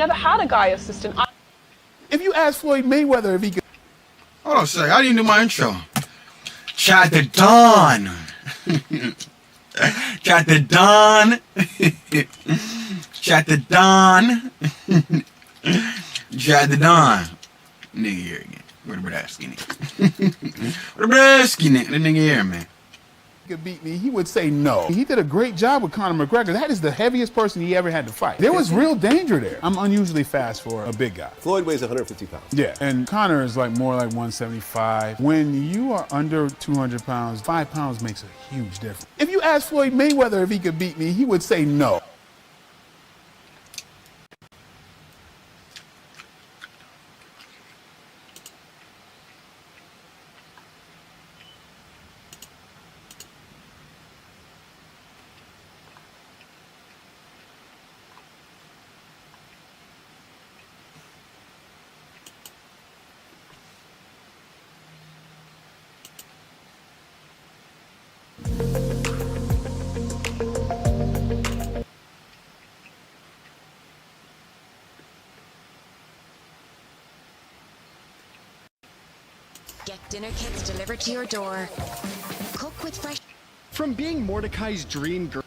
never had a guy assistant. If you ask Floyd Mayweather if he could... Hold on a second. How do you do my intro? Chat the Dawn. Chat the Dawn. Chat the Dawn. Chat the Dawn. Nigga here again. Where the Bradski nigga? Where the Bradski nigga? The nigga here, man. Could beat me, he would say no. He did a great job with Conor McGregor. That is the heaviest person he ever had to fight. There was real danger there. I'm unusually fast for a big guy. Floyd weighs 150 pounds. Yeah, and Conor is like more like 175. When you are under 200 pounds, 5 pounds makes a huge difference. If you ask Floyd Mayweather if he could beat me, he would say no. Get dinner kits delivered to your door. Cook with fresh... From being Mordecai's dream girl...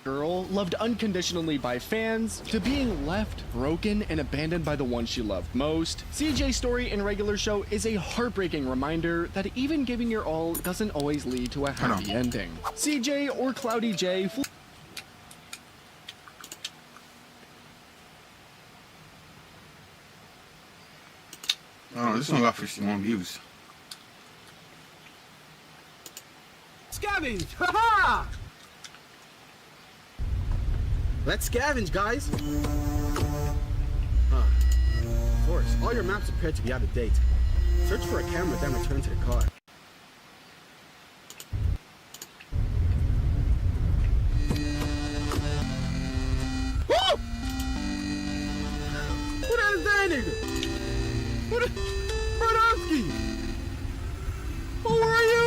girl, loved unconditionally by fans, to being left, broken, and abandoned by the one she loved most. CJ's story in regular show is a heartbreaking reminder that even giving your all doesn't always lead to a happy ending. CJ or Cloudy J... Oh, this one got 51 views. Scavenge! Ha-ha! Let's scavenge, guys! Of course, all your maps appear to be out of date. Search for a camera, then return to the car. Woo! Who that is that nigga? What? Brodowski! Who are you?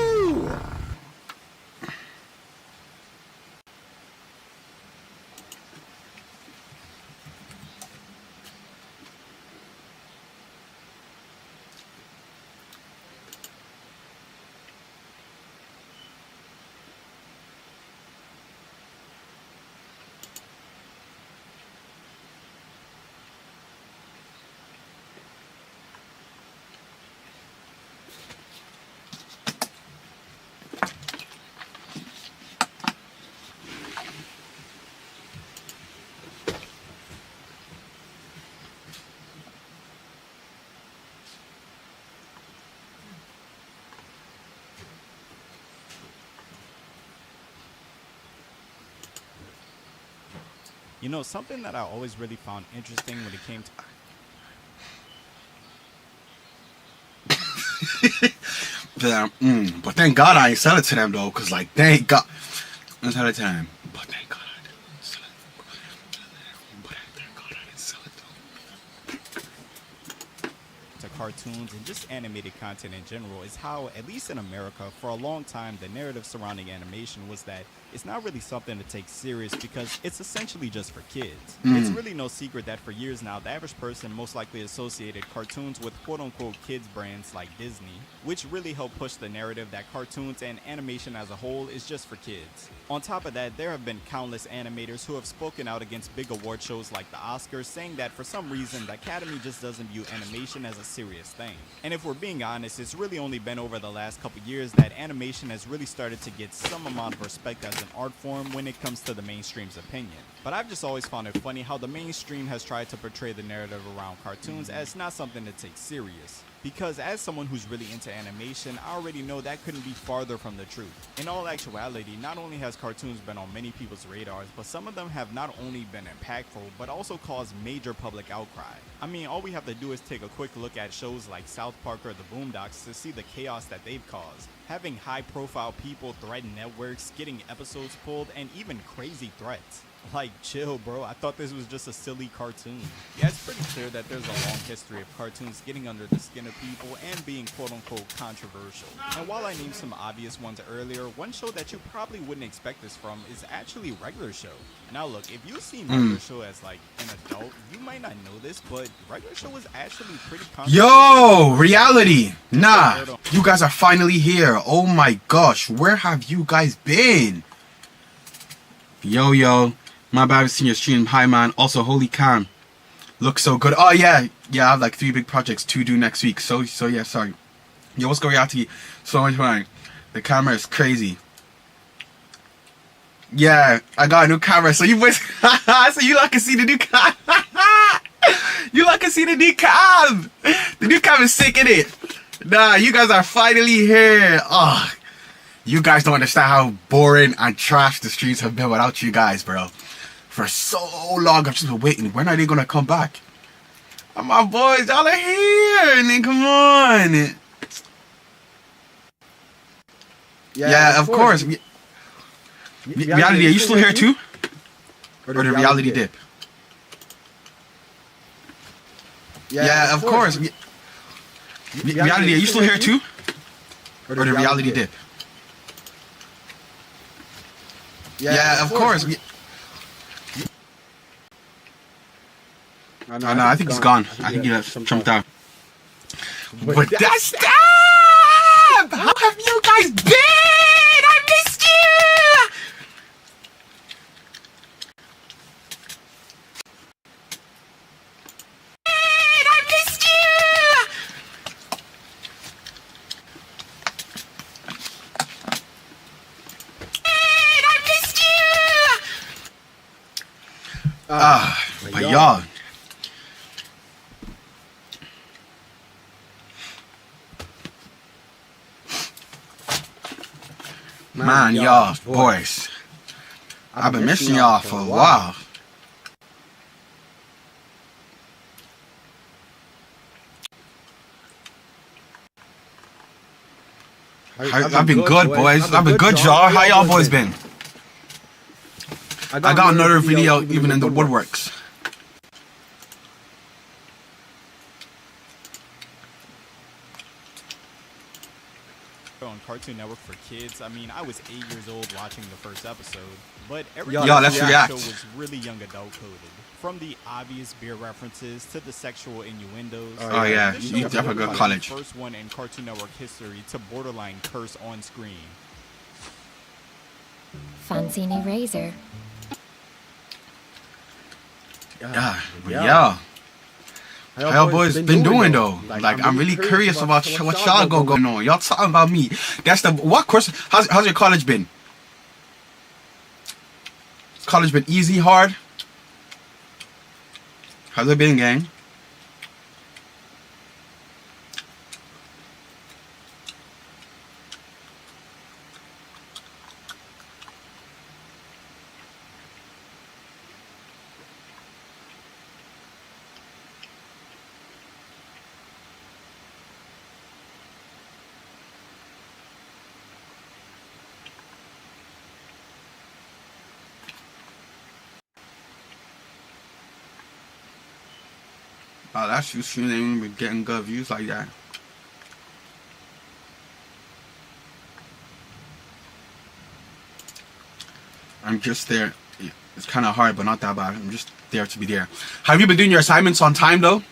You know, something that I always really found interesting when it came to... but thank God I ain't sell it to them, though, because, like, thank God. I sell it to them. But thank God I didn't sell it. But thank God I didn't sell it, though. to cartoons and just animated content in general is how, at least in America, for a long time, the narrative surrounding animation was that it's not really something to take serious because it's essentially just for kids. It's really no secret that for years now, the average person most likely associated cartoons with quote-unquote kids brands like Disney, which really helped push the narrative that cartoons and animation as a whole is just for kids. On top of that, there have been countless animators who have spoken out against big award shows like the Oscars, saying that for some reason, the Academy just doesn't view animation as a serious serious thing. And if we're being honest, it's really only been over the last couple years that animation has really started to get some amount of respect as an art form when it comes to the mainstream's opinion. But I've just always found it funny how the mainstream has tried to portray the narrative around cartoons as not something to take serious. Because as someone who's really into animation, I already know that couldn't be farther from the truth. In all actuality, not only has cartoons been on many people's radars, but some of them have not only been impactful, but also caused major public outcry. I mean, all we have to do is take a quick look at shows like South Park or The Boondocks to see the chaos that they've caused. Having high-profile people threaten networks, getting episodes pulled, and even crazy threats. Like, chill, bro. I thought this was just a silly cartoon. Yeah, it's pretty clear that there's a long history of cartoons getting under the skin of people and being quote-unquote controversial. And while I named some obvious ones earlier, one show that you probably wouldn't expect this from is actually Regular Show. Now look, if you've seen Regular Show as like an adult, you might not know this, but Regular Show was actually pretty controversial. Yo, reality. Nah, you guys are finally here. Oh my gosh, where have you guys been? Yo. My bad, I've seen your stream. Hi, man. Also, holy cam. Looks so good. Oh, yeah. Yeah, I have like 3 big projects to do next week. So yeah, sorry. Yo, what's going on, reality? So much fun. The camera is crazy. Yeah, I got a new camera. So you boys, so you like can see the new cam. You like can see the new cam. The new cam is sick, innit? Nah, you guys are finally here. Oh, you guys don't understand how boring and trash the streets have been without you guys, bro. For so long, I've just been waiting. When are they gonna come back? And my boys, y'all are here, and then come on. Yeah, of course. Reality, are you still here too? Or the reality dip? Yeah, of course. Reality, are you still here too? Or the reality dip? Yeah, of course. No, I think he's gone. I think he jumped out. But that's stop! How have you guys been? I missed you! I missed you! I missed you! But y'all. Man, y'all, boys, I've been missing y'all for a while. I've been good, boys. I've been good, y'all. How y'all boys been? I got another video even in the woodworks. On Cartoon Network for kids. I mean, I was 8 years old watching the first episode, but every let's react. show was really young adult coded. From the obvious beer references to the sexual innuendos. Oh yeah, this show you was definitely go to the college. First one in Cartoon Network history to borderline curse on screen. Fancy new razor. Yeah. How y'all boys been doing though? Like I'm really curious about what y'all going on. Y'all talking about me. That's the what course? How's your college been? College been easy, hard? How's it been, gang? Oh, that's you shooting and getting good views like that. I'm just there. It's kind of hard, but not that bad. I'm just there to be there. Have you been doing your assignments on time though?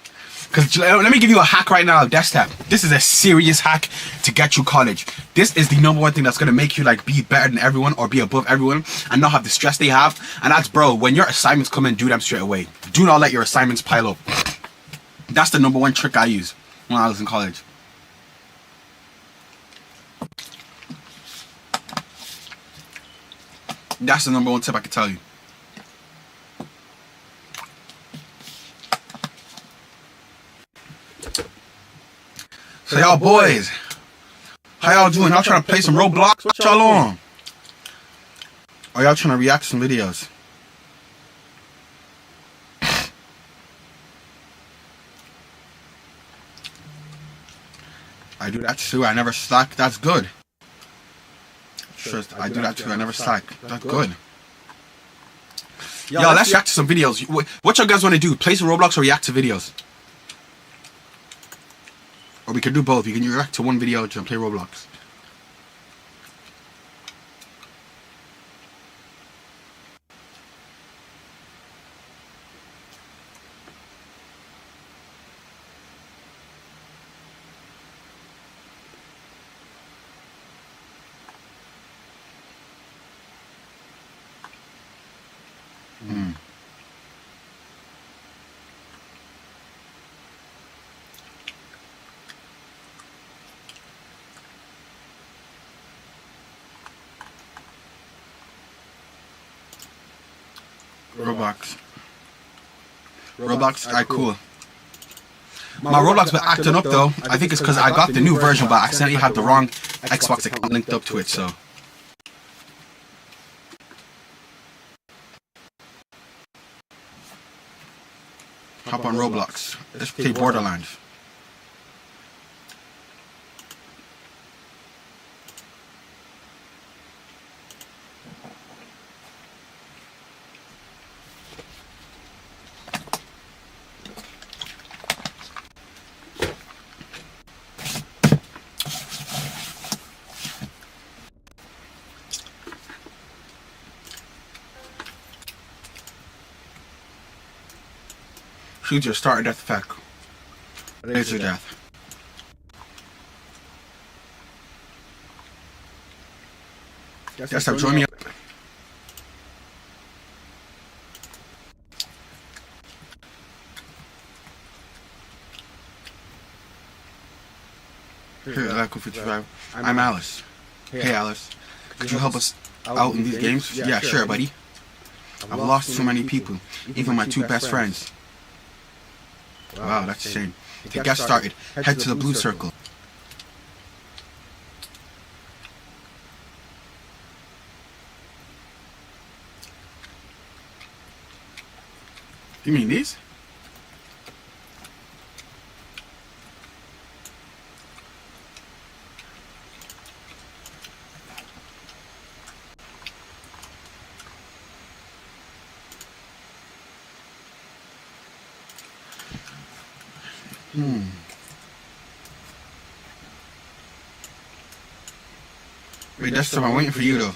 Because let me give you a hack right now, Desktop. This is a serious hack to get you college. This is the #1 thing that's going to make you like be better than everyone or be above everyone and not have the stress they have. And that's, bro, when your assignments come in, do them straight away. Do not let your assignments pile up. That's the #1 trick I use. when I was in college. That's the number one tip I can tell you. So y'all boys, how y'all doing? Y'all trying to play some Roblox? What y'all on? Or y'all trying to react to some videos? I do that too. I never slack. That's good. Sure, I do that too. I never slack. That's good. Yo, let's react to some videos. What y'all guys want to do? Play some Roblox or react to videos? Or we could do both. We can react to one video and play Roblox. Roblox, alright, cool. My Roblox been acting up though. I think it's because I got the new version, but I accidentally had the wrong Xbox account linked up to it, so. Hop on Roblox. Let's play Borderlands. Choose your start or death effect. It's your death. Guess I've joined me up. Here, I like Goofy Survival. I'm Alice. Hey Alice, could you help us out in these games? Yeah, sure, buddy. I've lost too many people, even my two best friends. Wow, that's a shame. To get started, head to the blue circle. You mean these? Wait, that's I'm waiting for you though.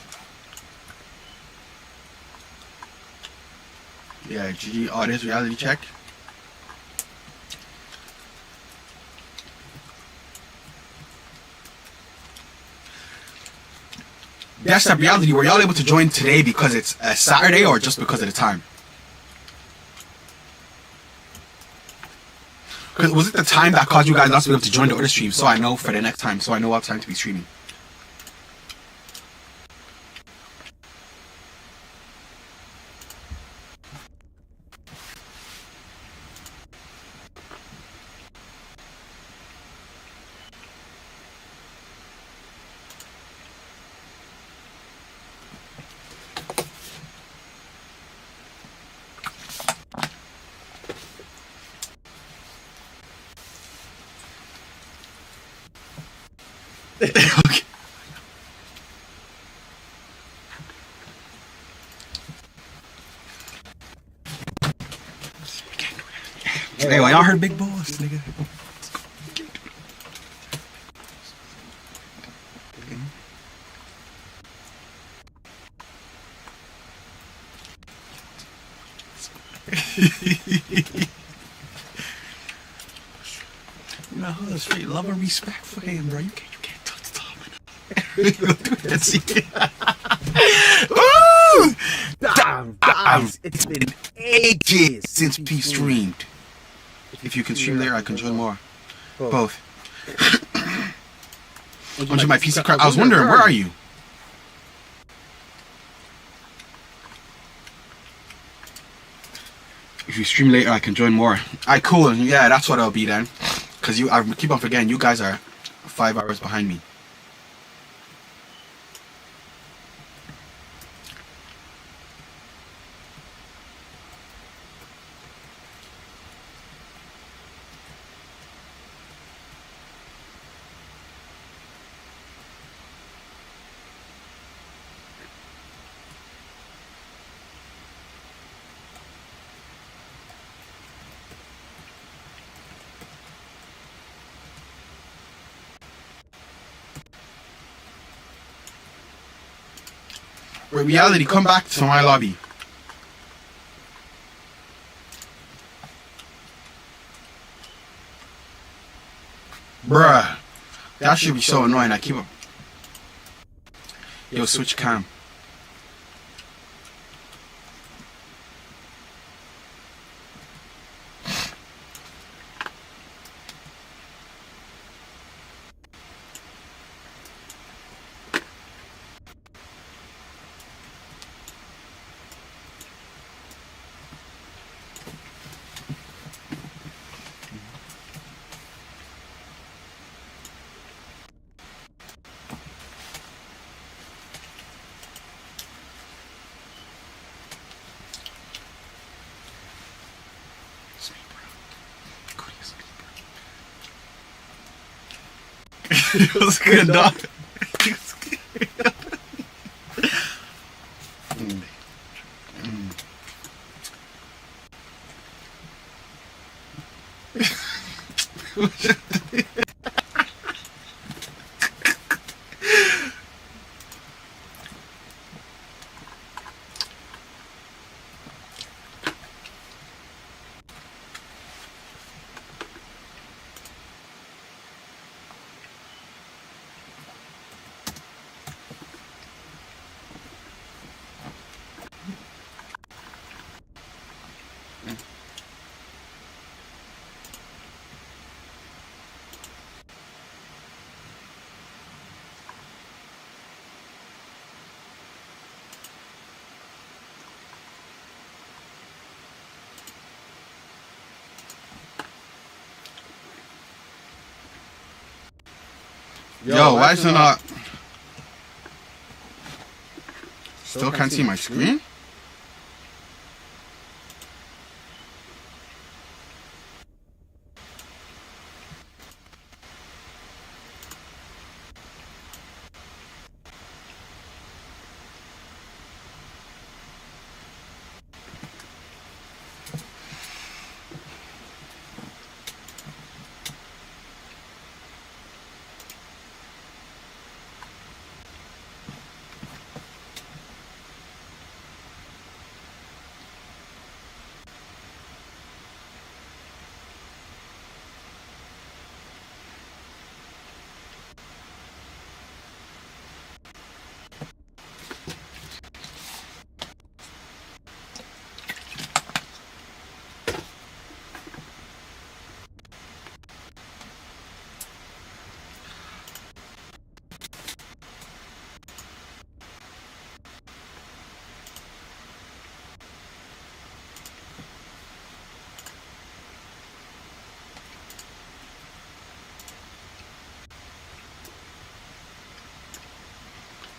Yeah, GG. Oh, there's reality check. That's the reality. Were y'all able to join today because it's a Saturday or just because of the time? Because was it the time that caused you guys not to be able to join the other stream? So I know for the next time. So I know what time to be streaming. Okay. Hey, well, y'all heard Big Boss, nigga. No, straight love and respect for him, bro. You can't touch Tom. Let's see. Ooh! Damn, guys, it's been ages since we streamed. If you can stream there, I can join more. Both. Onto my PC crash. I was wondering, where are you? If you stream later, I can join more. Alright, cool. Yeah, that's what I'll be then. Because I keep on forgetting, you guys are 5 hours behind me. Reality, come back to my lobby. Bruh. That should be so annoying. I keep up. Yo, switch cam. It was good, dog. Yo, why is it not? Still can't see my screen?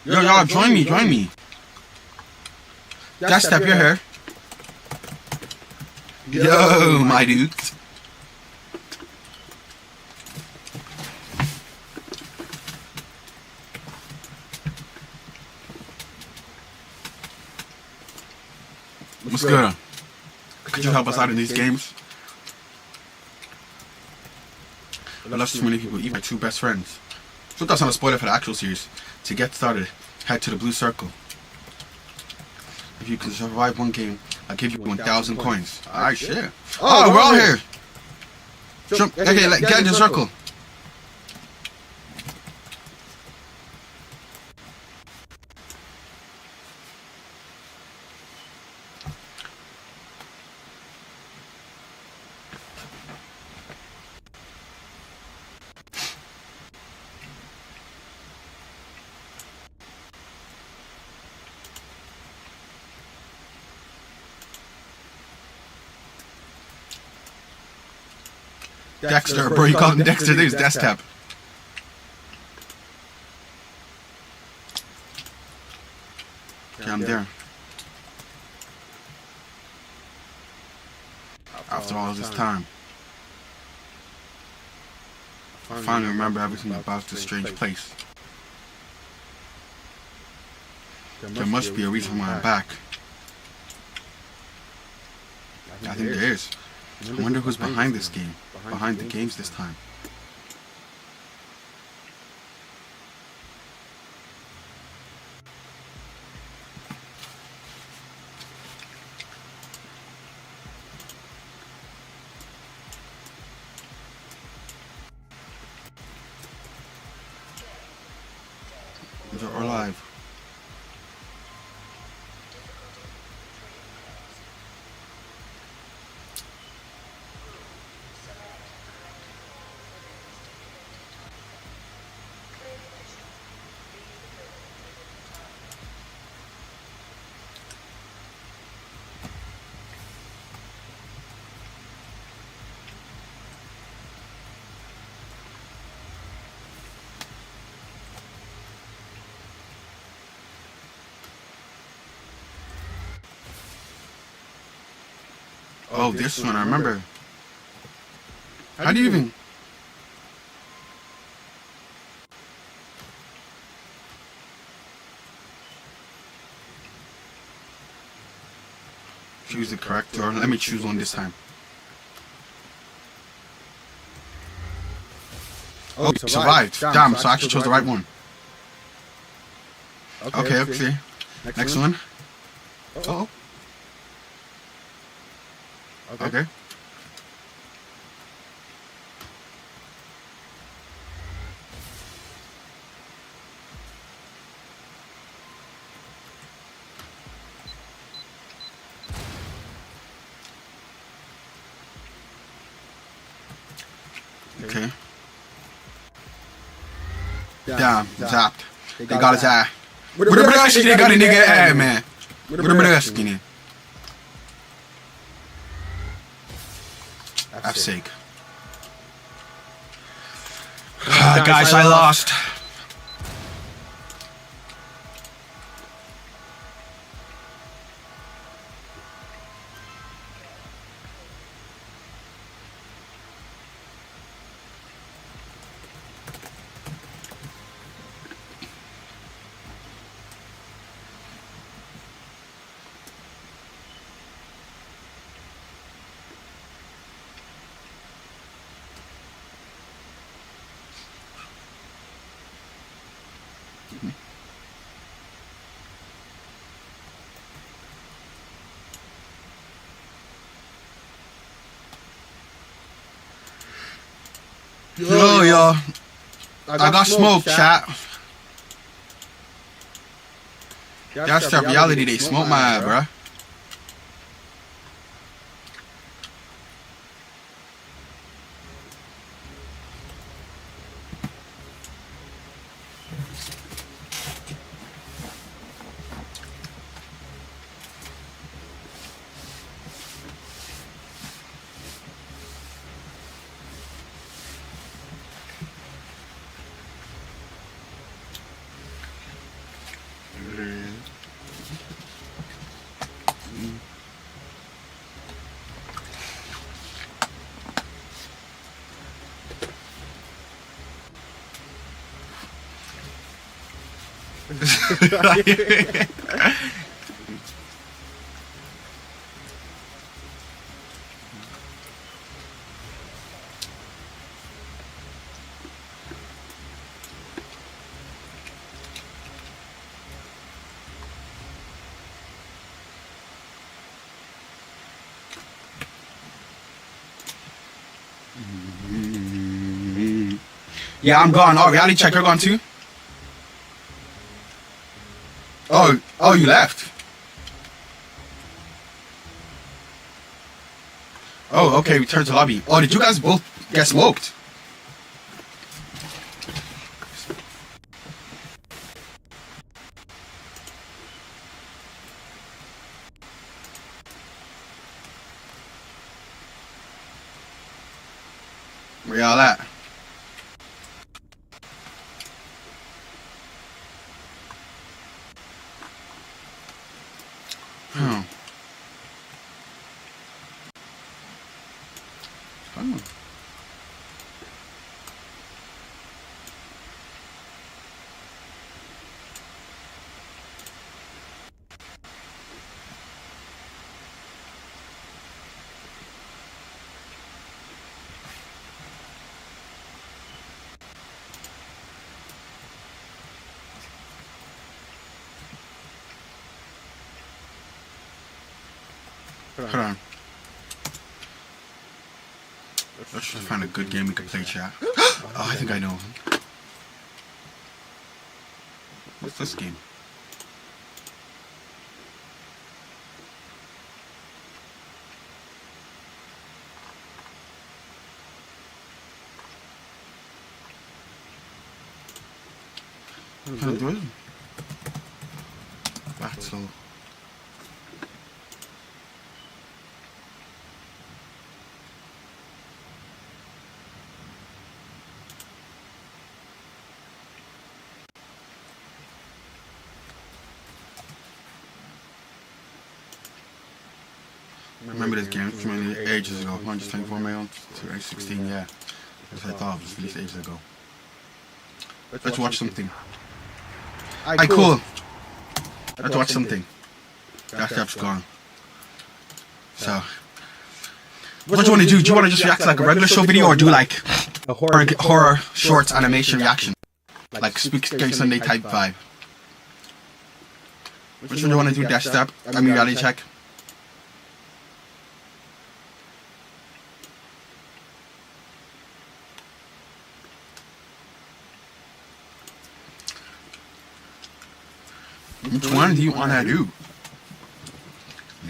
Yo, y'all, join me, join me. That step, you're here. Yo, my dude. What's good? Could you help us out in these games? I lost too many people, even my two best friends. So that's not a spoiler for the actual series. To get started, head to the blue circle. If you can survive one game, I'll give you 1,000 coins. Alright, shit. Oh, we're all here. Jump. Okay, get in the circle. Dexter, bro. You call him Dexter. There's Desktop. Okay, I'm there. After all this time, I finally remember everything about this strange place. There must be a reason why I'm back. I think there is. I wonder who's behind this game, behind the games this time. Dead or alive. Oh, this one, I remember. How do you even... Choose the correct door. Let me choose one this time. Oh, you survived. Damn, so I actually chose the right one. Okay, okay. Next one. Oh. Okay. Okay. Damn, zapped. They got his eye. What the brush they got a nigga eye, man? What the brush skinny? F's sake. Guys, I lost. Yo, I got smoked, chat. That's the reality. They smoked my eye, bruh. Yeah, I'm gone. Oh, reality check, you're gone too? Oh, you left. Oh, okay, return to lobby. Oh, did you guys both get smoked? Where y'all at? Hmm. Oh. Hold on. Let's just find a good game we can play, chat. Oh, I think I know. What's this game? Kind of battle. Remember this game? It came out ages ago. 124 million to 16, yeah. As I thought it was released ages ago. Let's watch something. Alright, cool. Let's watch something. That step's gone. So, what do you want to do? Do you want to just react to like a regular show video or do like a horror shorts animation reaction? Like Scary Sunday type vibe. Which one do you want to do? Dash step? I mean, reality check. Which one do you want to do?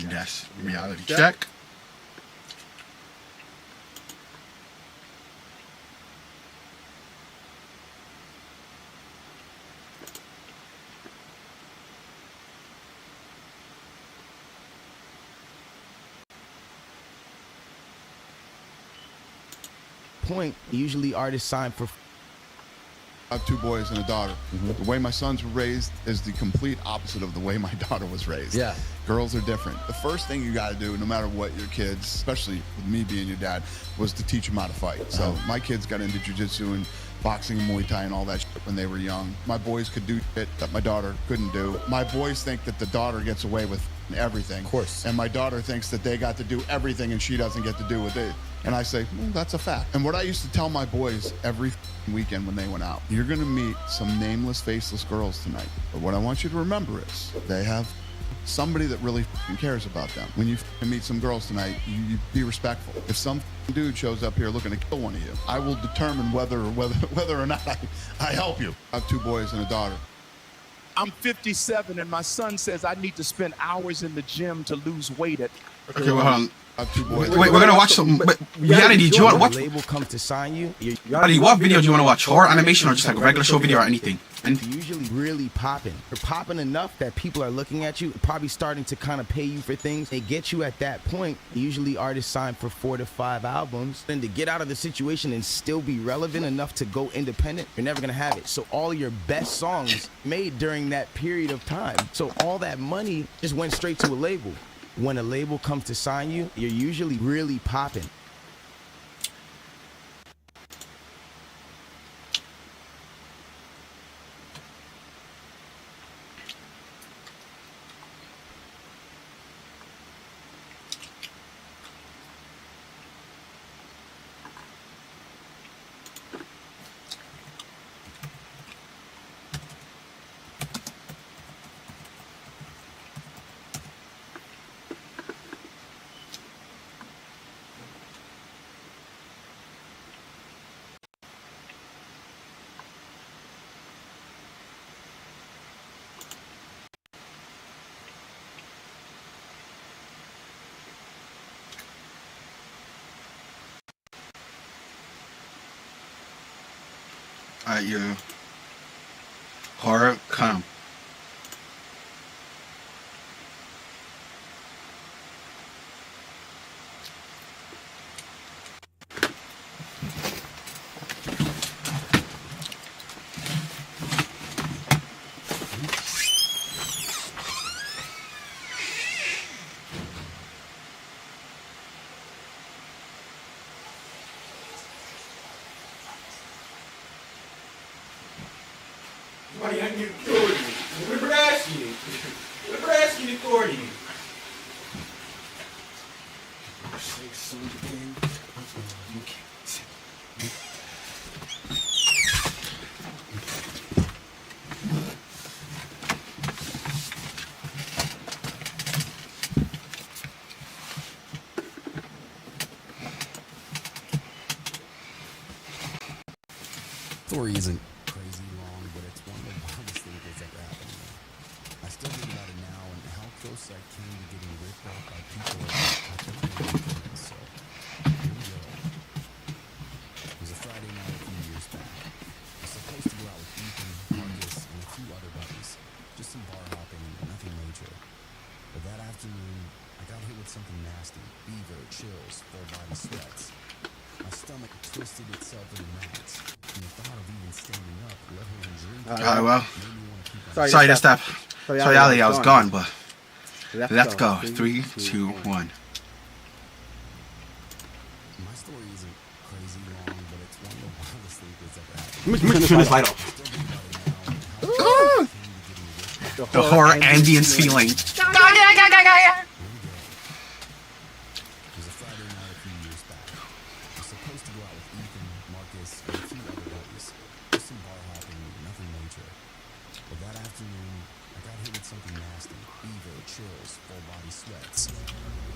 Dash reality check. Point, usually artists sign for. I have 2 boys and a daughter. The way my sons were raised is the complete opposite of the way my daughter was raised. Yeah. Girls are different. The first thing you got to do, no matter what your kids, especially with me being your dad, was to teach them how to fight. So my kids got into jiu-jitsu and boxing and Muay Thai and all that shit when they were young. My boys could do shit that my daughter couldn't do. My boys think that the daughter gets away with everything. Of course. And my daughter thinks that they got to do everything and she doesn't get to do what they. And I say, well, that's a fact. And what I used to tell my boys every weekend when they went out, you're going to meet some nameless, faceless girls tonight. But what I want you to remember is they have somebody that really cares about them. When you meet some girls tonight, you be respectful. If some dude shows up here looking to kill one of you, I will determine whether or not I help you. I have 2 boys and a daughter. I'm 57 and my son says I need to spend hours in the gym to lose weight at. Okay, well, hold on. I have 2 boys. Wait, we're gonna watch some reality. Do you want to watch? Label comes to sign you. Reality, what video do you want to watch? Horror animation or just like a regular show video or anything? And You're usually really popping. You're popping enough that people are looking at you, probably starting to kind of pay you for things. They get you at that point. Usually artists sign for 4 to 5 albums. Then to get out of the situation and still be relevant enough to go independent, you're never gonna have it. So all your best songs made during that period of time. So all that money just went straight to a label. When a label comes to sign you, you're usually really popping. yeah. Horror, come. story isn't crazy long, but it's one of the wildest things that's ever happened to me. I still think about it now and how close I came to getting ripped off by people I took for granted. So, here we go. It was a Friday night a few years back. I was supposed to go out with Ethan, Marcus, and a few other buddies. Just some bar hopping, nothing major. But that afternoon, I got hit with something nasty. Fever, chills, full body sweats. My stomach twisted itself into knots. And the thought of even standing up, let alone drinking, Alright, well. made me want to keep on. Sorry to stop. Sorry, Ali, I was gone, but let's go. 3, 2, 1. My story isn't crazy long, but it's one of the wildest things that's ever happened. Let me turn this light off. The horror ambience feeling. It was a Friday night a few years back. I was supposed to go out with Ethan, Marcus, and a few other buddies. Just some bar hopping, nothing major. But that afternoon, I got hit with something nasty. Fever, chills, full body sweats.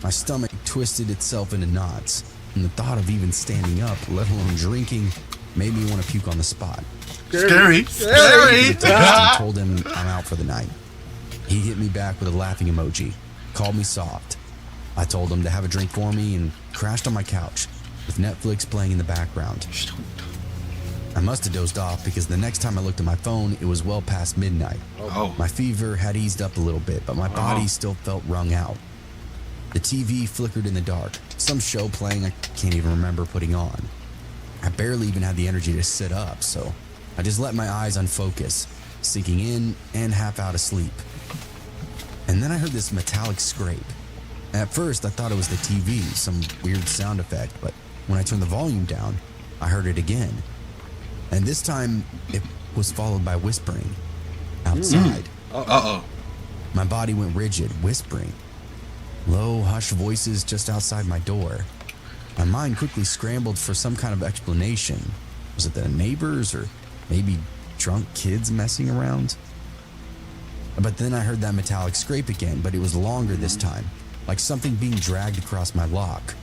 My stomach twisted itself into knots, and the thought of even standing up, let alone drinking, made me want to puke on the spot. Scary. I told him I'm out for the night. He hit me back with a laughing emoji, called me soft. I told him to have a drink for me and crashed on my couch with Netflix playing in the background. I must have dozed off because the next time I looked at my phone, it was well past midnight. Oh. My fever had eased up a little bit, but my body still felt wrung out. The TV flickered in the dark, some show playing I can't even remember putting on. I barely even had the energy to sit up, so I just let my eyes unfocus, sinking in and half out of sleep. And then I heard this metallic scrape. At first, I thought it was the TV, some weird sound effect, but when I turned the volume down, I heard it again. And this time, it was followed by whispering outside. Uh-oh. My body went rigid, whispering. Low, hushed voices just outside my door. My mind quickly scrambled for some kind of explanation. Was it the neighbors or maybe drunk kids messing around? But then I heard that metallic scrape again, but it was longer this time, like something being dragged across my lock.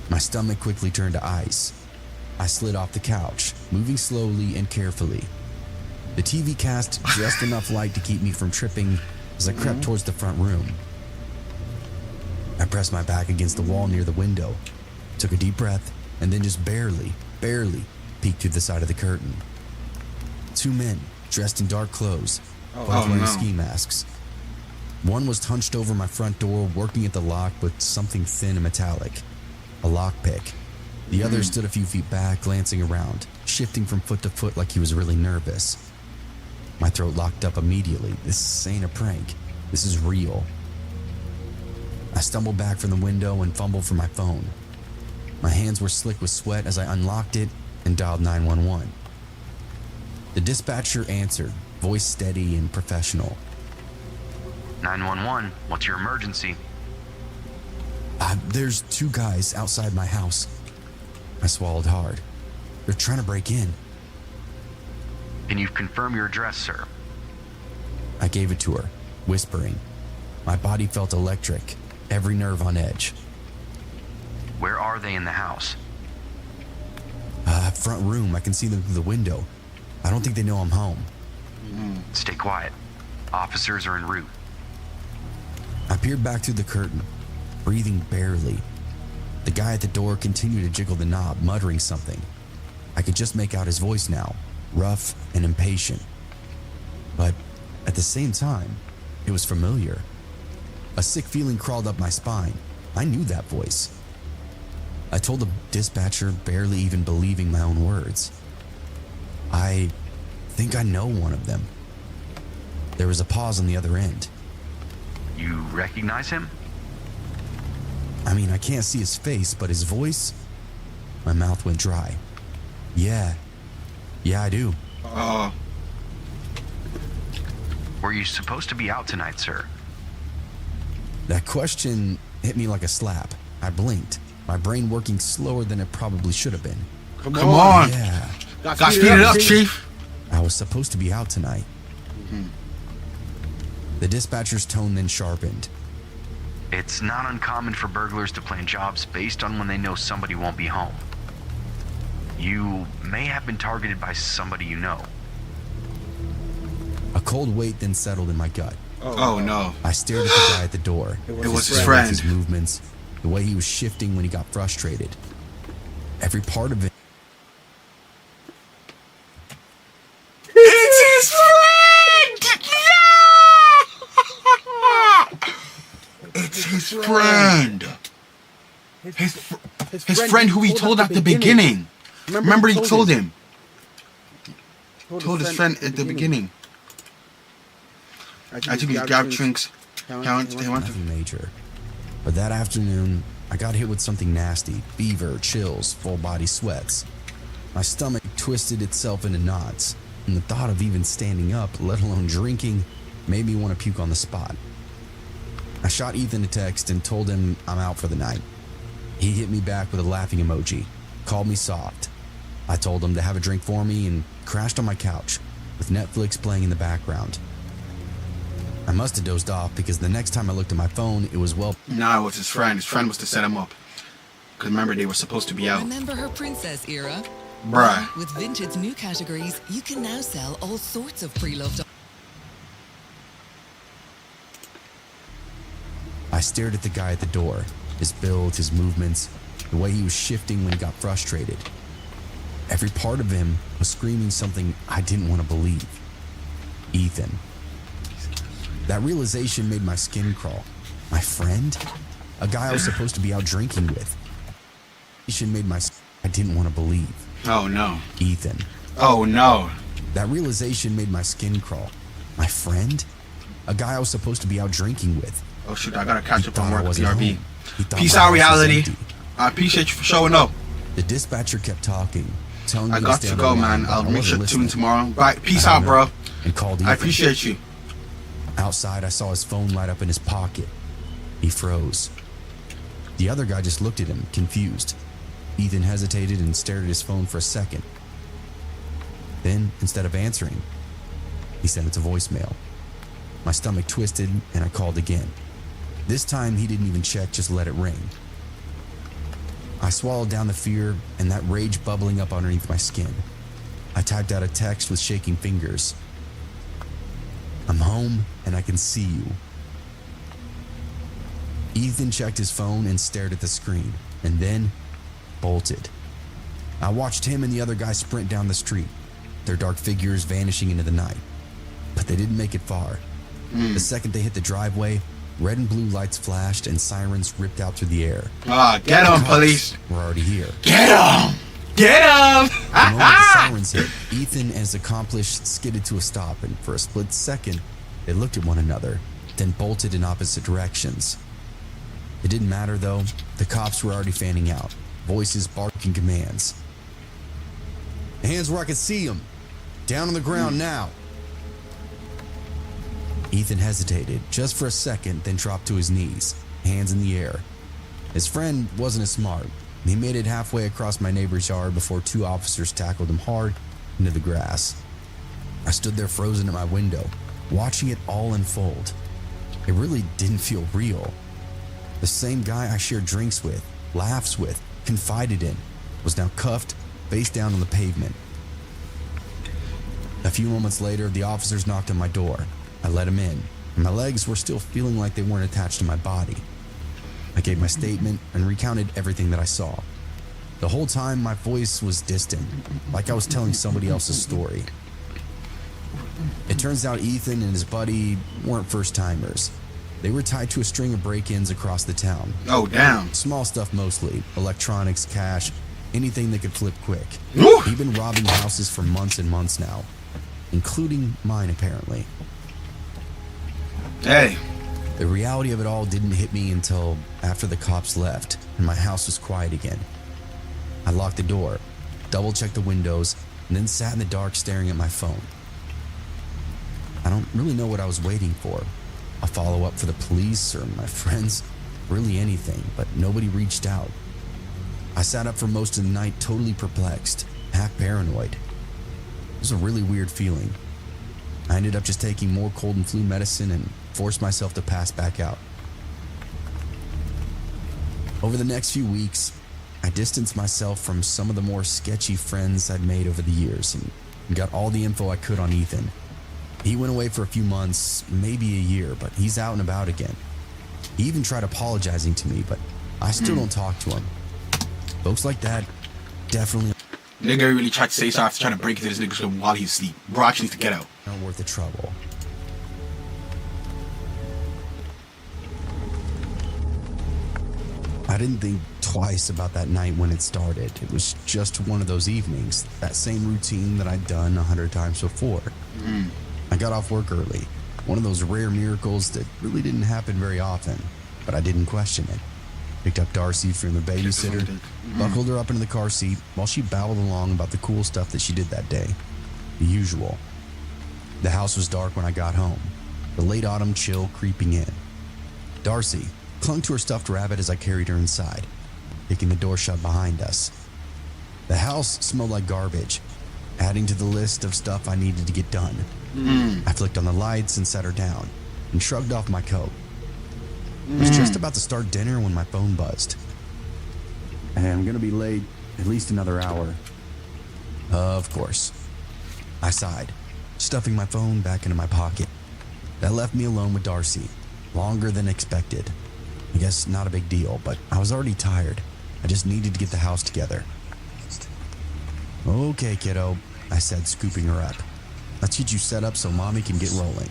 My stomach quickly turned to ice. I slid off the couch, moving slowly and carefully. The TV cast just enough light to keep me from tripping as I crept towards the front room. I pressed my back against the wall near the window, took a deep breath, and then just barely peeked through the side of the curtain. 2 men, dressed in dark clothes, both wearing ski masks. One was hunched over my front door, working at the lock with something thin and metallic, a lockpick. The other stood a few feet back, glancing around, shifting from foot to foot like he was really nervous. My throat locked up immediately. This ain't a prank. This is real. I stumbled back from the window and fumbled for my phone. My hands were slick with sweat as I unlocked it and dialed 911. The dispatcher answered, voice steady and professional. 911, what's your emergency? There's 2 guys outside my house. I swallowed hard. They're trying to break in. Can you confirm your address, sir? I gave it to her, whispering. My body felt electric, every nerve on edge. Where are they in the house? Front room. I can see them through the window. I don't think they know I'm home. Stay quiet. Officers are en route. I peered back through the curtain, breathing barely. The guy at the door continued to jiggle the knob, muttering something. I could just make out his voice now, rough and impatient. But at the same time, it was familiar. A sick feeling crawled up my spine. I knew that voice. I told the dispatcher, barely even believing my own words. I think I know one of them. There was a pause on the other end. You recognize him? I mean, I can't see his face, but his voice, my mouth went dry. Yeah, I do. Were you supposed to be out tonight, sir? That question hit me like a slap. I blinked, my brain working slower than it probably should have been. Come on. Yeah. Gotta speed it up, Chief. I was supposed to be out tonight. The dispatcher's tone then sharpened. It's not uncommon for burglars to plan jobs based on when they know somebody won't be home. You may have been targeted by somebody you know. A cold weight then settled in my gut. Oh no. I stared at the guy at the door. It was his friend. His movements, the way he was shifting when he got frustrated. Every part of it. It's his friend! It's his friend! His friend who he told at the beginning. Remember he told him. Told his friend at the beginning. I think he grabbed drinks. Nothing major. But that afternoon, I got hit with something nasty. Fever, chills, full body sweats. My stomach twisted itself into knots, and the thought of even standing up, let alone drinking, made me want to puke on the spot. I shot Ethan a text and told him I'm out for the night. He hit me back with a laughing emoji, called me soft. I told him to have a drink for me and crashed on my couch, with Netflix playing in the background. I must have dozed off because the next time I looked at my phone, it was Nah, it was his friend. His friend was to set him up. Because remember, they were supposed to be out. Remember her princess era? Bruh. With Vinted's new categories, you can now sell all sorts of pre-loved. I stared at the guy at the door, his build, his movements, the way he was shifting when he got frustrated. Every part of him was screaming something I didn't want to believe. Ethan. That realization made my skin crawl. My friend? A guy I was supposed to be out drinking with. I didn't want to believe. Oh no. Ethan. Oh no. That realization made my skin crawl. My friend? A guy I was supposed to be out drinking with. Oh shoot, I gotta catch up on work, wasn't BRB. home. Peace out, reality. I appreciate you for showing up. The dispatcher kept talking, telling me I got to stand go, on the man. line, I'll but I make sure wasn't to tune listening. tomorrow. Right, peace I out, hung bro. up and called Ethan. I appreciate you. Outside, I saw his phone light up in his pocket. He froze. The other guy just looked at him, confused. Ethan hesitated and stared at his phone for a second. Then, instead of answering, he sent it to voicemail. My stomach twisted and I called again. This time, he didn't even check, just let it ring. I swallowed down the fear and that rage bubbling up underneath my skin. I typed out a text with shaking fingers. I'm home and I can see you. Ethan checked his phone and stared at the screen, and then bolted. I watched him and the other guy sprint down the street, their dark figures vanishing into the night. But they didn't make it far. The second they hit the driveway, red and blue lights flashed and sirens ripped out through the air. Ah, get him, police. We're already here. Get him! Get him! The moment the sirens hit, Ethan and his accomplice skidded to a stop, and for a split second, they looked at one another, then bolted in opposite directions. It didn't matter though, the cops were already fanning out, voices barking commands. Hands where I can see them. Down on the ground now. Ethan hesitated just for a second, then dropped to his knees, hands in the air. His friend wasn't as smart. He made it halfway across my neighbor's yard before two officers tackled him hard into the grass. I stood there frozen at my window, watching it all unfold. It really didn't feel real. The same guy I shared drinks with, laughs with, confided in, was now cuffed, face down on the pavement. A few moments later, the officers knocked on my door. I let him in, and my legs were still feeling like they weren't attached to my body. I gave my statement and recounted everything that I saw. The whole time, my voice was distant, like I was telling somebody else's story. It turns out Ethan and his buddy weren't first-timers. They were tied to a string of break-ins across the town. Oh, damn. Small stuff mostly. Electronics, cash, anything that could flip quick. Woo! He'd been robbing houses for months and months now, including mine apparently. Hey. The reality of it all didn't hit me until after the cops left and my house was quiet again. I locked the door, double-checked the windows, and then sat in the dark staring at my phone. I don't really know what I was waiting for. A follow-up for the police or my friends, really anything, but nobody reached out. I sat up for most of the night totally perplexed, half paranoid. It was a really weird feeling. I ended up just taking more cold and flu medicine and forced myself to pass back out. Over the next few weeks, I distanced myself from some of the more sketchy friends I'd made over the years and got all the info I could on Ethan. He went away for a few months, maybe a year, but he's out and about again. He even tried apologizing to me, but I still don't talk to him. Folks like that definitely Nigga really tried to say something after trying to break into this nigga's room while he's asleep. Bro actually needs to get out. not worth the trouble. I didn't think twice about that night when it started. It was just one of those evenings, that same routine that I'd done 100 times before. I got off work early, one of those rare miracles that really didn't happen very often, but I didn't question it. Picked up Darcy from the babysitter, buckled her up into the car seat while she babbled along about the cool stuff that she did that day. The usual. The house was dark when I got home, the late autumn chill creeping in. Darcy clung to her stuffed rabbit as I carried her inside, kicking the door shut behind us. The house smelled like garbage, adding to the list of stuff I needed to get done. I flicked on the lights and sat her down and shrugged off my coat. I was just about to start dinner when my phone buzzed. Hey, I'm gonna be late, at least another hour. Of course. I sighed, stuffing my phone back into my pocket. That left me alone with Darcy, longer than expected. I guess not a big deal, but I was already tired. I just needed to get the house together. Okay, kiddo, I said, scooping her up. Let's get you set up so mommy can get rolling.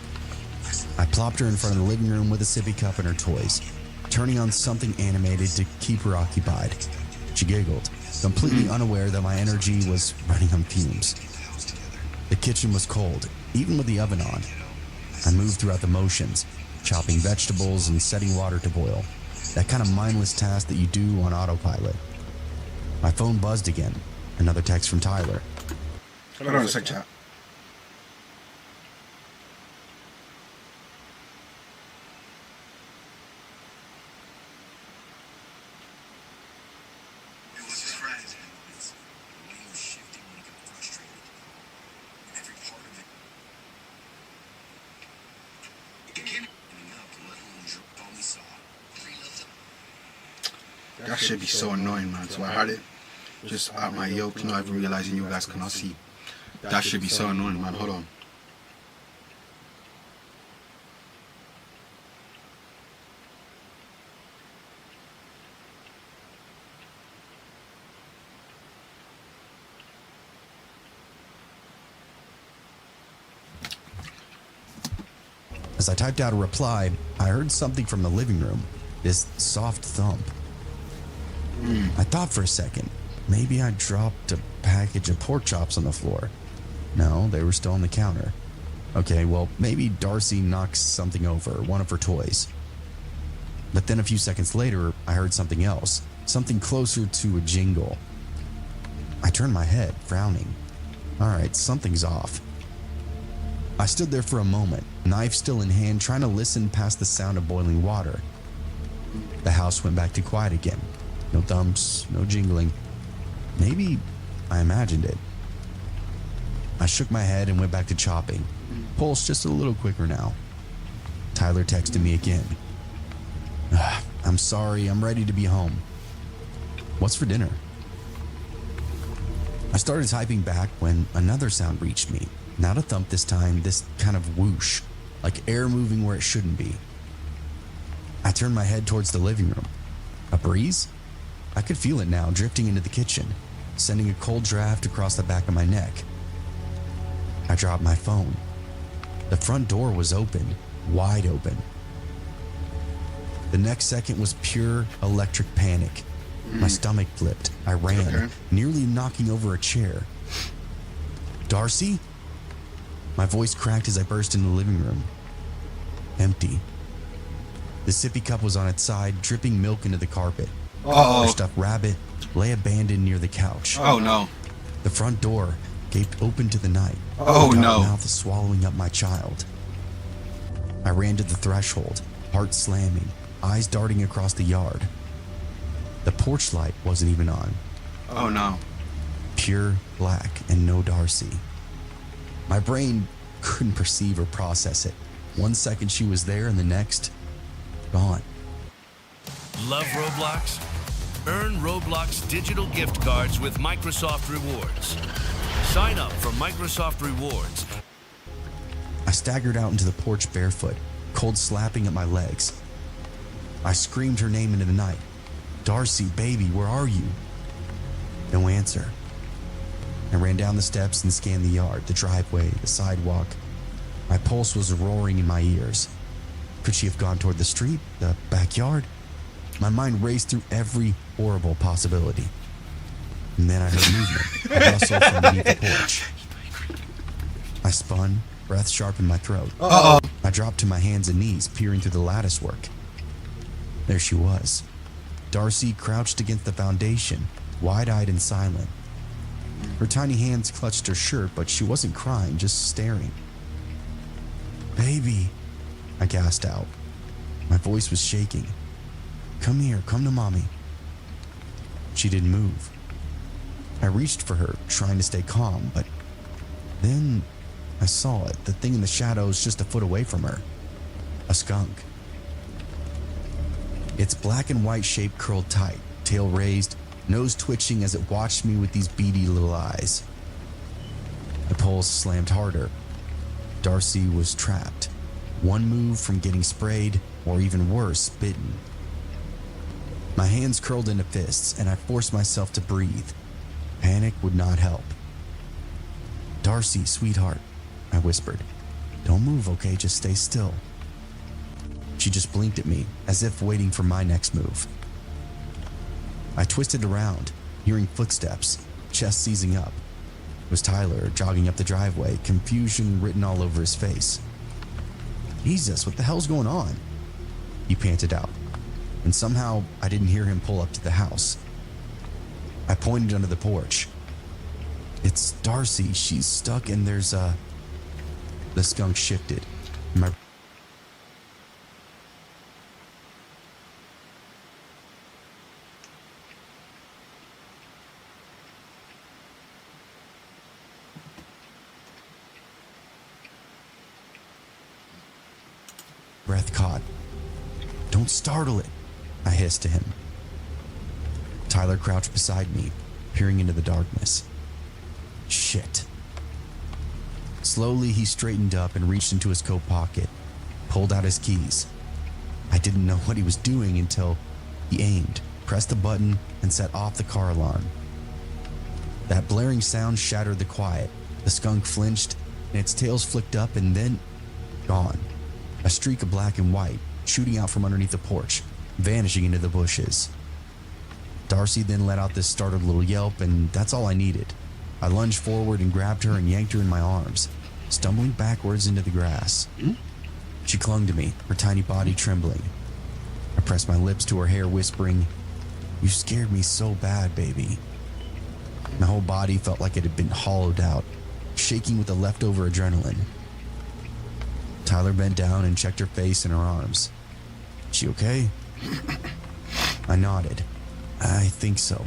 I plopped her in front of the living room with a sippy cup and her toys, turning on something animated to keep her occupied. She giggled, completely unaware that my energy was running on fumes. The kitchen was cold, even with the oven on. I moved throughout the motions, chopping vegetables and setting water to boil. That kind of mindless task that you do on autopilot. My phone buzzed again. Another text from Tyler. Hold on a sec, chat. That should be so annoying, man. So I had it just out my yoke, not even realizing you guys cannot see. That should be so annoying, man. Hold on. As I typed out a reply, I heard something from the living room, this soft thump. I thought for a second, maybe I dropped a package of pork chops on the floor. No, they were still on the counter. Okay, well, maybe Darcy knocked something over, one of her toys. But then a few seconds later, I heard something else, something closer to a jingle. I turned my head, frowning. All right, something's off. I stood there for a moment, knife still in hand, trying to listen past the sound of boiling water. The house went back to quiet again. No thumps, no jingling. Maybe I imagined it. I shook my head and went back to chopping. Pulse just a little quicker now. Tyler texted me again. I'm sorry, I'm ready to be home. What's for dinner? I started typing back when another sound reached me. Not a thump this time, this kind of whoosh, like air moving where it shouldn't be. I turned my head towards the living room. A breeze? I could feel it now, drifting into the kitchen, sending a cold draft across the back of my neck. I dropped my phone. The front door was open, wide open. The next second was pure electric panic. My stomach flipped. I ran, nearly knocking over a chair. Darcy? My voice cracked as I burst into the living room. Empty. The sippy cup was on its side, dripping milk into the carpet. Her stuffed rabbit lay abandoned near the couch. Oh no. The front door gaped open to the night. Oh no. My mouth is swallowing up my child. I ran to the threshold, heart slamming, eyes darting across the yard. The porch light wasn't even on. Oh no. Pure black and no Darcy. My brain couldn't perceive or process it. 1 second she was there and the next, gone. Love Roblox? Earn Roblox digital gift cards with Microsoft Rewards. Sign up for Microsoft Rewards. I staggered out into the porch barefoot, cold slapping at my legs. I screamed her name into the night. Darcy, baby, where are you? No answer. I ran down the steps and scanned the yard, the driveway, the sidewalk. My pulse was roaring in my ears. Could she have gone toward the street, the backyard? My mind raced through every horrible possibility. And then I heard movement, a rustle from beneath the porch. I spun, breath sharp in my throat. Uh-oh. I dropped to my hands and knees, peering through the lattice work. There she was. Darcy crouched against the foundation, wide-eyed and silent. Her tiny hands clutched her shirt, but she wasn't crying, just staring. Baby, I gasped out. My voice was shaking. Come here, come to mommy. She didn't move. I reached for her, trying to stay calm, but then I saw it, the thing in the shadows just a foot away from her. A skunk. Its black and white shape curled tight, tail raised, nose twitching as it watched me with these beady little eyes. The pulse slammed harder. Darcy was trapped. One move from getting sprayed, or even worse, bitten. My hands curled into fists, and I forced myself to breathe. Panic would not help. Darcy, sweetheart, I whispered. Don't move, okay? Just stay still. She just blinked at me, as if waiting for my next move. I twisted around, hearing footsteps, chest seizing up. It was Tyler, jogging up the driveway, confusion written all over his face. Jesus, what the hell's going on? He panted out, and somehow I didn't hear him pull up to the house. I pointed under the porch. It's Darcy, she's stuck and there's a... The skunk shifted. My breath caught. Don't startle it, I hissed to him. Tyler crouched beside me, peering into the darkness. Shit. Slowly, he straightened up and reached into his coat pocket, pulled out his keys. I didn't know what he was doing until he aimed, pressed the button, and set off the car alarm. That blaring sound shattered the quiet. The skunk flinched, and its tails flicked up and then gone. A streak of black and white, shooting out from underneath the porch, vanishing into the bushes. Darcy then let out this startled little yelp, and that's all I needed. I lunged forward and grabbed her and yanked her in my arms, stumbling backwards into the grass. She clung to me, her tiny body trembling. I pressed my lips to her hair, whispering, "You scared me so bad, baby." My whole body felt like it had been hollowed out, shaking with the leftover adrenaline. Tyler bent down and checked her face and her arms. She okay? I nodded. I think so.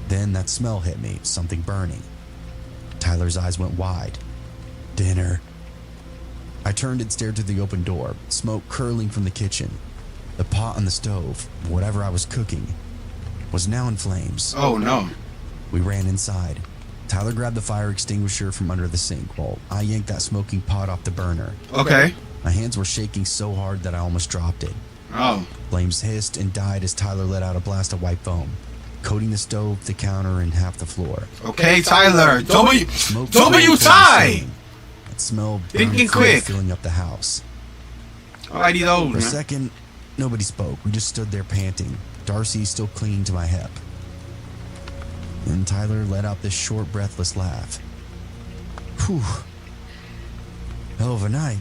Then that smell hit me, something burning. Tyler's eyes went wide. Dinner. I turned and stared through the open door, smoke curling from the kitchen. The pot on the stove, whatever I was cooking, was now in flames. Oh no. We ran inside. Tyler grabbed the fire extinguisher from under the sink while I yanked that smoking pot off the burner. Okay. My hands were shaking so hard that I almost dropped it. Oh. Flames hissed and died as Tyler let out a blast of white foam, coating the stove, the counter, and half the floor. Okay, Tyler. W tie. That smell thinking quick, filling up the house. Alrighty though. For a second, nobody spoke. We just stood there panting. Darcy still clinging to my hip. Then Tyler let out this short, breathless laugh. Whew. Hell of a night.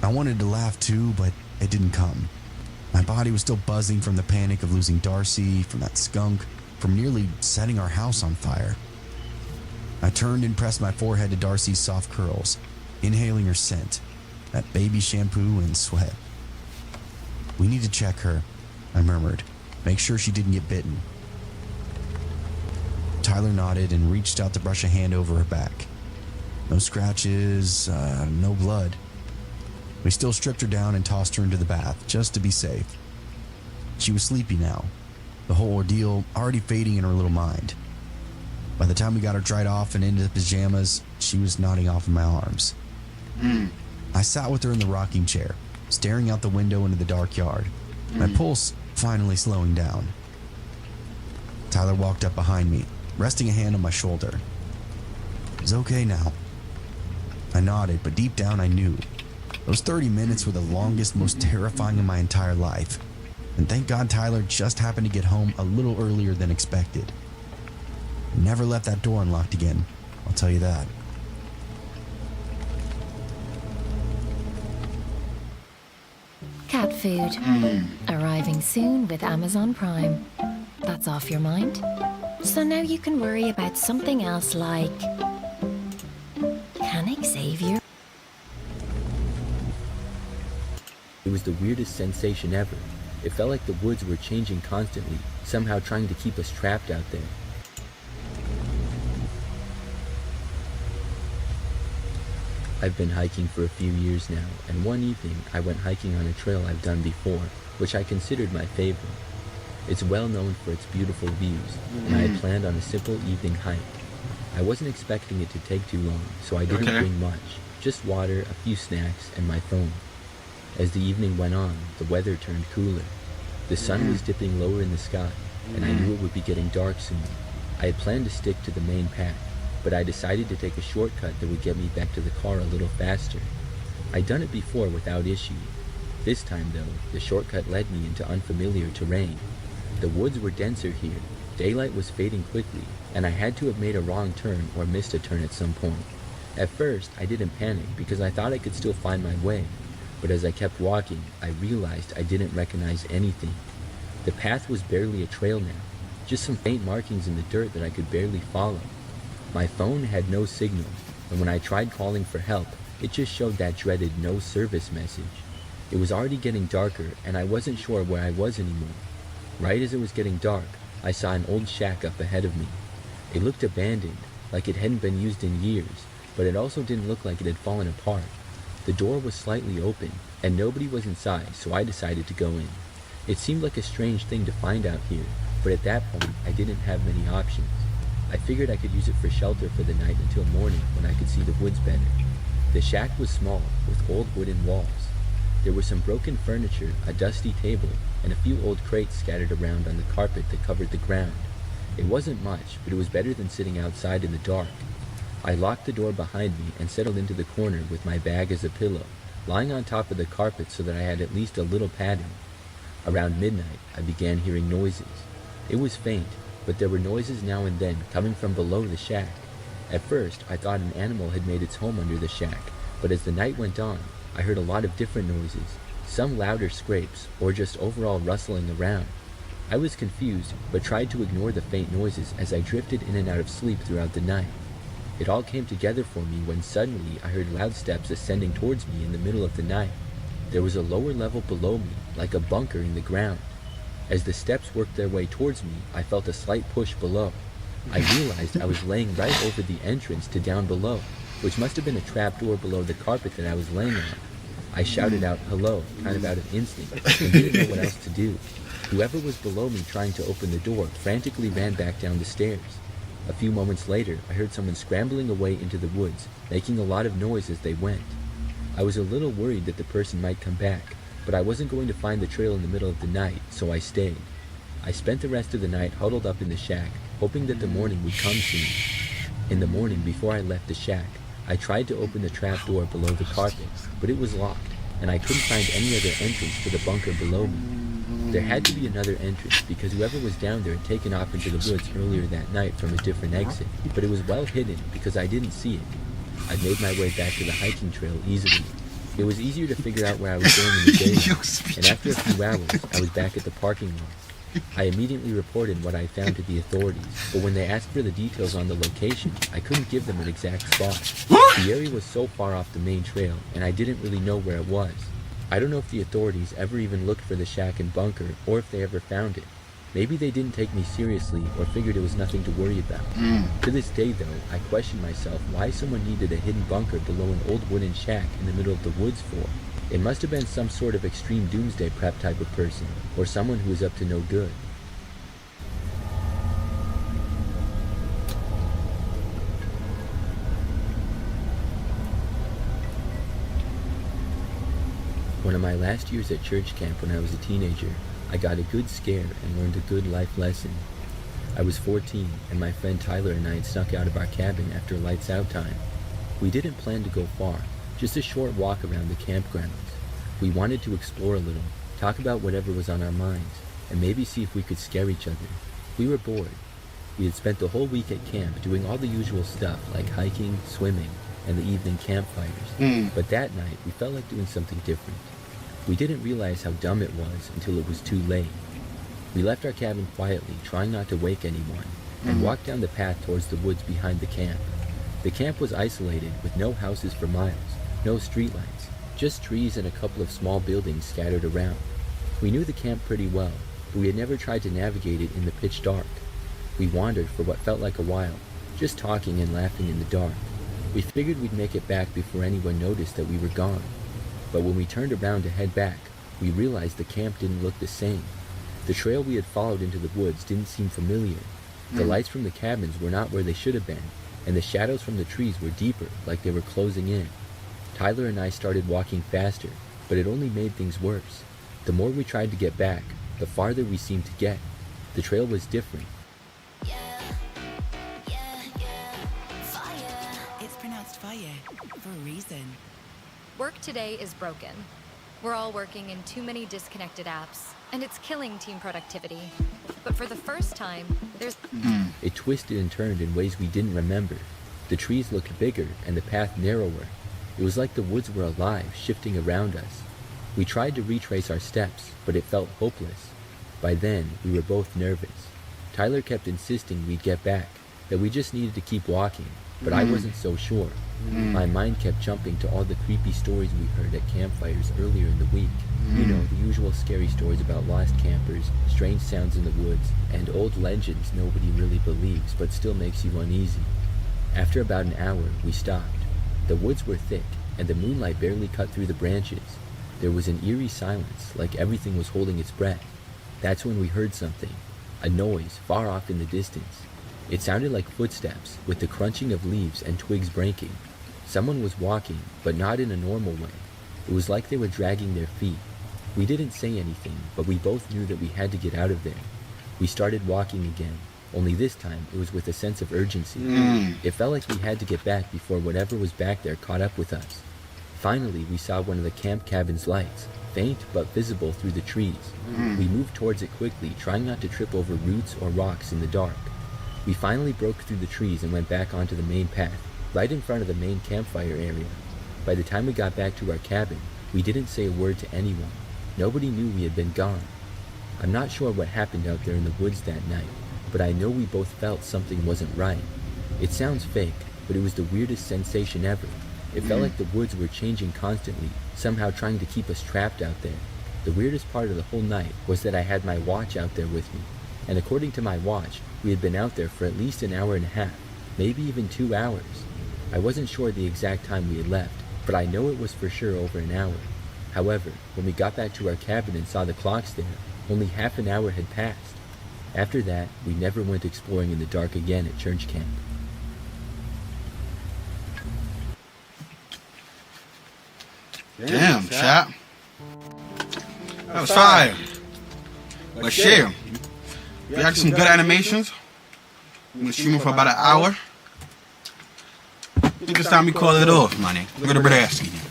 I wanted to laugh too, but it didn't come. My body was still buzzing from the panic of losing Darcy, from that skunk, from nearly setting our house on fire. I turned and pressed my forehead to Darcy's soft curls, inhaling her scent, that baby shampoo and sweat. We need to check her, I murmured. Make sure she didn't get bitten. Tyler nodded and reached out to brush a hand over her back. No scratches, no blood. We still stripped her down and tossed her into the bath, just to be safe. She was sleepy now, the whole ordeal already fading in her little mind. By the time we got her dried off and into the pajamas, she was nodding off in my arms. I sat with her in the rocking chair, staring out the window into the dark yard, my pulse finally slowing down. Tyler walked up behind me, resting a hand on my shoulder. "It's okay now." I nodded, but deep down I knew. Those 30 minutes were the longest, most terrifying of my entire life. And thank God Tyler just happened to get home a little earlier than expected. Never left that door unlocked again, I'll tell you that. Cat food. Arriving soon with Amazon Prime. That's off your mind? So now you can worry about something else like... Can Xavier... It was the weirdest sensation ever. It felt like the woods were changing constantly, somehow trying to keep us trapped out there. I've been hiking for a few years now, and one evening I went hiking on a trail I've done before, which I considered my favorite. It's well known for its beautiful views, and I had planned on a simple evening hike. I wasn't expecting it to take too long, so I didn't bring much, just water, a few snacks, and my phone. As the evening went on, the weather turned cooler. The sun was dipping lower in the sky, and I knew it would be getting dark soon. I had planned to stick to the main path, but I decided to take a shortcut that would get me back to the car a little faster. I'd done it before without issue. This time, though, the shortcut led me into unfamiliar terrain. The woods were denser here, daylight was fading quickly, and I had to have made a wrong turn or missed a turn at some point. At first, I didn't panic because I thought I could still find my way, but as I kept walking, I realized I didn't recognize anything. The path was barely a trail now, just some faint markings in the dirt that I could barely follow. My phone had no signal, and when I tried calling for help, it just showed that dreaded no service message. It was already getting darker, and I wasn't sure where I was anymore. Right as it was getting dark, I saw an old shack up ahead of me. It looked abandoned, like it hadn't been used in years, but it also didn't look like it had fallen apart. The door was slightly open, and nobody was inside, so I decided to go in. It seemed like a strange thing to find out here, but at that point, I didn't have many options. I figured I could use it for shelter for the night until morning when I could see the woods better. The shack was small, with old wooden walls. There was some broken furniture, a dusty table, and a few old crates scattered around on the carpet that covered the ground. It wasn't much, but it was better than sitting outside in the dark. I locked the door behind me and settled into the corner with my bag as a pillow, lying on top of the carpet so that I had at least a little padding. Around midnight, I began hearing noises. It was faint, but there were noises now and then coming from below the shack. At first, I thought an animal had made its home under the shack, but as the night went on, I heard a lot of different noises, some louder scrapes, or just overall rustling around. I was confused, but tried to ignore the faint noises as I drifted in and out of sleep throughout the night. It all came together for me when suddenly I heard loud steps ascending towards me in the middle of the night. There was a lower level below me, like a bunker in the ground. As the steps worked their way towards me, I felt a slight push below. I realized I was laying right over the entrance to down below, which must have been a trap door below the carpet that I was laying on. I shouted out hello, kind of out of instinct, and didn't know what else to do. Whoever was below me trying to open the door frantically ran back down the stairs. A few moments later, I heard someone scrambling away into the woods, making a lot of noise as they went. I was a little worried that the person might come back, but I wasn't going to find the trail in the middle of the night, so I stayed. I spent the rest of the night huddled up in the shack, hoping that the morning would come soon. In the morning, before I left the shack, I tried to open the trap door below the carpet, but it was locked, and I couldn't find any other entrance to the bunker below me. There had to be another entrance because whoever was down there had taken off into the woods earlier that night from a different exit, but it was well hidden because I didn't see it. I made my way back to the hiking trail easily. It was easier to figure out where I was going in the day, and after a few hours, I was back at the parking lot. I immediately reported what I found to the authorities, but when they asked for the details on the location, I couldn't give them an exact spot. The area was so far off the main trail, and I didn't really know where it was. I don't know if the authorities ever even looked for the shack and bunker, or if they ever found it. Maybe they didn't take me seriously, or figured it was nothing to worry about. To this day, though, I question myself why someone needed a hidden bunker below an old wooden shack in the middle of the woods for. It must have been some sort of extreme doomsday prep type of person, or someone who was up to no good. One of my last years at church camp when I was a teenager, I got a good scare and learned a good life lesson. I was 14, and my friend Tyler and I had snuck out of our cabin after lights out time. We didn't plan to go far, just a short walk around the campgrounds. We wanted to explore a little, talk about whatever was on our minds, and maybe see if we could scare each other. We were bored. We had spent the whole week at camp doing all the usual stuff like hiking, swimming, and the evening campfires. But that night, we felt like doing something different. We didn't realize how dumb it was until it was too late. We left our cabin quietly, trying not to wake anyone, and walked down the path towards the woods behind the camp. The camp was isolated, with no houses for miles, no streetlights, just trees and a couple of small buildings scattered around. We knew the camp pretty well, but we had never tried to navigate it in the pitch dark. We wandered for what felt like a while, just talking and laughing in the dark. We figured we'd make it back before anyone noticed that we were gone. But when we turned around to head back, we realized the camp didn't look the same. The trail we had followed into the woods didn't seem familiar. The lights from the cabins were not where they should have been, and the shadows from the trees were deeper, like they were closing in. Tyler and I started walking faster, but it only made things worse. The more we tried to get back, the farther we seemed to get. The trail was different. It's pronounced fire for a reason. Work today is broken. We're all working in too many disconnected apps, and it's killing team productivity. But for the first time, there's... It twisted and turned in ways we didn't remember. The trees looked bigger and the path narrower. It was like the woods were alive, shifting around us. We tried to retrace our steps, but it felt hopeless. By then, we were both nervous. Tyler kept insisting we'd get back, that we just needed to keep walking, but I wasn't so sure. My mind kept jumping to all the creepy stories we heard at campfires earlier in the week. You know, the usual scary stories about lost campers, strange sounds in the woods, and old legends nobody really believes but still makes you uneasy. After about an hour, we stopped. The woods were thick, and the moonlight barely cut through the branches. There was an eerie silence, like everything was holding its breath. That's when we heard something, a noise far off in the distance. It sounded like footsteps, with the crunching of leaves and twigs breaking. Someone was walking, but not in a normal way. It was like they were dragging their feet. We didn't say anything, but we both knew that we had to get out of there. We started walking again, only this time it was with a sense of urgency. It felt like we had to get back before whatever was back there caught up with us. Finally, we saw one of the camp cabin's lights, faint but visible through the trees. We moved towards it quickly, trying not to trip over roots or rocks in the dark. We finally broke through the trees and went back onto the main path, right in front of the main campfire area. By the time we got back to our cabin, we didn't say a word to anyone. Nobody knew we had been gone. I'm not sure what happened out there in the woods that night, but I know we both felt something wasn't right. It sounds fake, but it was the weirdest sensation ever. It felt like the woods were changing constantly, somehow trying to keep us trapped out there. The weirdest part of the whole night was that I had my watch out there with me, and according to my watch, we had been out there for at least an hour and a half, maybe even 2 hours. I wasn't sure the exact time we had left, but I know it was for sure over an hour. However, when we got back to our cabin and saw the clocks there, only half an hour had passed. After that, we never went exploring in the dark again at church camp. Damn, chap. That was fire. But shit, we had some good animations. We've been streaming for about an hour. I think it's time we call it off, money. Look at the Bradski.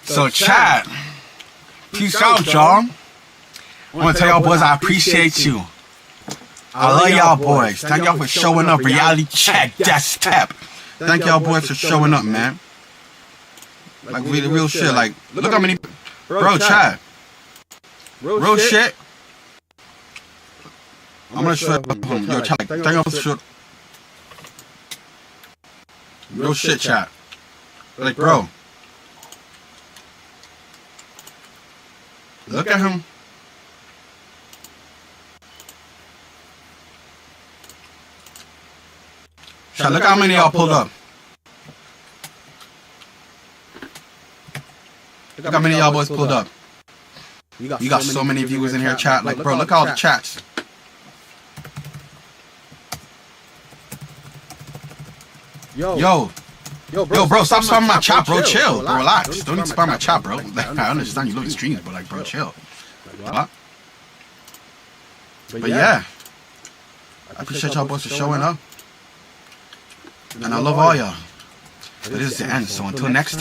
So, chat, peace out, y'all. I want to tell y'all boys I appreciate you. I love y'all boys. Thank y'all for showing up. Reality check, desktop. Thank y'all boys for showing up, man. Like, really, real shit. Like, look how many... Bro, chat. Real shit. I'm going to show you. Yo, chat, like, thank y'all for showing up. Real shit, chat. Like, bro. Look at him. Chat, look how many y'all pulled up. Look how many y'all boys pulled up. You got so many viewers in here, chat. Like, bro, look at all the chats. Yo, bro, stop spamming my chat, bro. Chill, bro. Relax. Don't need to spam my chat, bro. Like, I understand you love the streams, but like, bro, chill. What? But yeah, I appreciate y'all boys for showing up, and I love all y'all. But this is the end. So until next time.